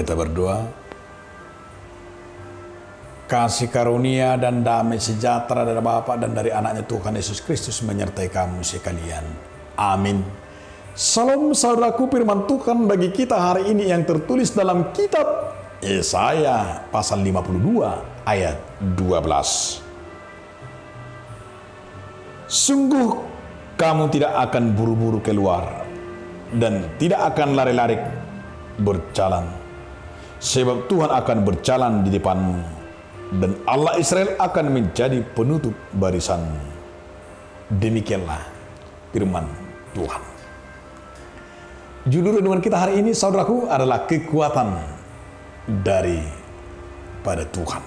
kita berdoa. Kasih karunia dan damai sejahtera dari Bapa dan dari anaknya Tuhan Yesus Kristus menyertai kamu sekalian. Amin. Salam saudaraku, firman Tuhan bagi kita hari ini yang tertulis dalam kitab Yesaya pasal 52 ayat 12. Sungguh kamu tidak akan buru-buru keluar dan tidak akan lari-lari berjalan, sebab Tuhan akan berjalan di depanmu dan Allah Israel akan menjadi penutup barisanmu. Demikianlah firman Tuhan. Judul renungan kita hari ini, saudaraku, adalah kekuatan daripada Tuhan.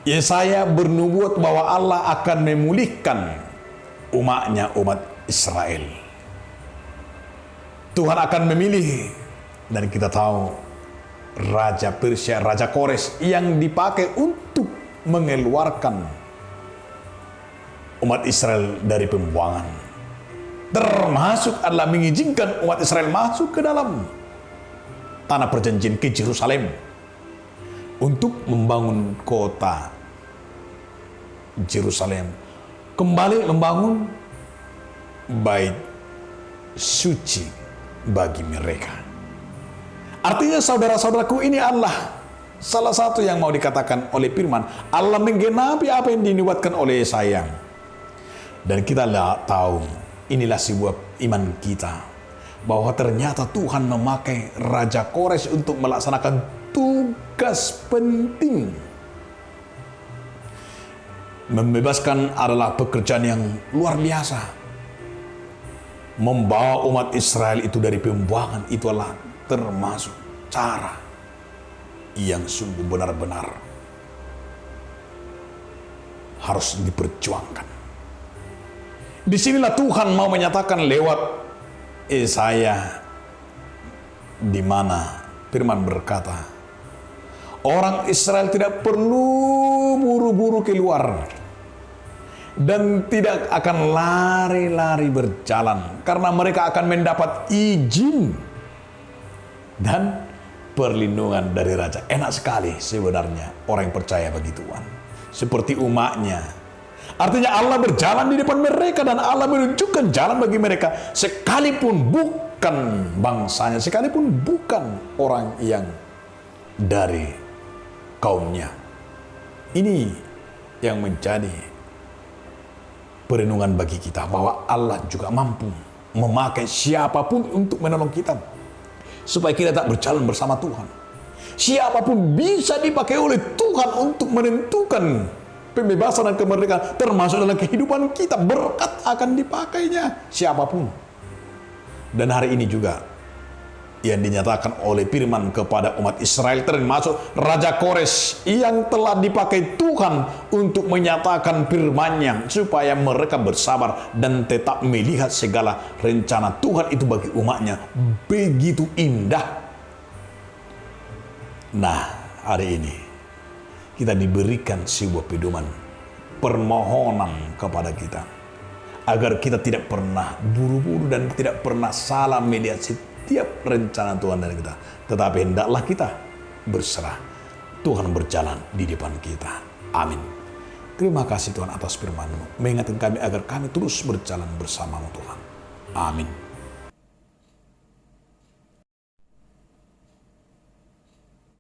Yesaya bernubuat bahwa Allah akan memulihkan umatnya, umat Israel. Tuhan akan memilih, dan kita tahu Raja Persia, Raja Kores yang dipakai untuk mengeluarkan umat Israel dari pembuangan, termasuk adalah mengizinkan umat Israel masuk ke dalam tanah perjanjian, ke Yerusalem, untuk membangun kota Yerusalem, kembali membangun bait suci bagi mereka. Artinya saudara-saudaraku, ini adalah salah satu yang mau dikatakan oleh firman Allah, menggenapi apa yang dinubuatkan oleh Yesaya. Dan kita tahu, inilah sebuah iman kita, bahwa ternyata Tuhan memakai Raja Kores untuk melaksanakan tugas penting. Membebaskan adalah pekerjaan yang luar biasa. Membawa umat Israel itu dari pembuangan, itu adalah termasuk cara yang sungguh benar-benar harus diperjuangkan. Disinilah Tuhan mau menyatakan lewat Yesaya, di mana firman berkata, orang Israel tidak perlu buru-buru keluar dan tidak akan lari-lari berjalan, karena mereka akan mendapat izin dan perlindungan dari Raja. Enak sekali sebenarnya orang yang percaya bagi Tuhan, seperti umatnya. Artinya Allah berjalan di depan mereka dan Allah menunjukkan jalan bagi mereka, sekalipun bukan bangsanya, sekalipun bukan orang yang dari kaumnya. Ini yang menjadi perenungan bagi kita, bahwa Allah juga mampu memakai siapapun untuk menolong kita, supaya kita tak berjalan bersama Tuhan. Siapapun bisa dipakai oleh Tuhan untuk menentukan pembebasan dan kemerdekaan, termasuk dalam kehidupan kita. Berkat akan dipakainya siapapun. Dan hari ini juga yang dinyatakan oleh firman kepada umat Israel, termasuk Raja Kores yang telah dipakai Tuhan untuk menyatakan firman-Nya, supaya mereka bersabar dan tetap melihat segala rencana Tuhan itu bagi umatnya begitu indah. Nah, hari ini kita diberikan sebuah pedoman, permohonan kepada kita, agar kita tidak pernah buru-buru dan tidak pernah salah melihat setiap rencana Tuhan dari kita, tetapi hendaklah kita berserah. Tuhan berjalan di depan kita. Amin. Terima kasih Tuhan atas firman-Mu, mengingatkan kami agar kami terus berjalan bersama-Mu Tuhan. Amin.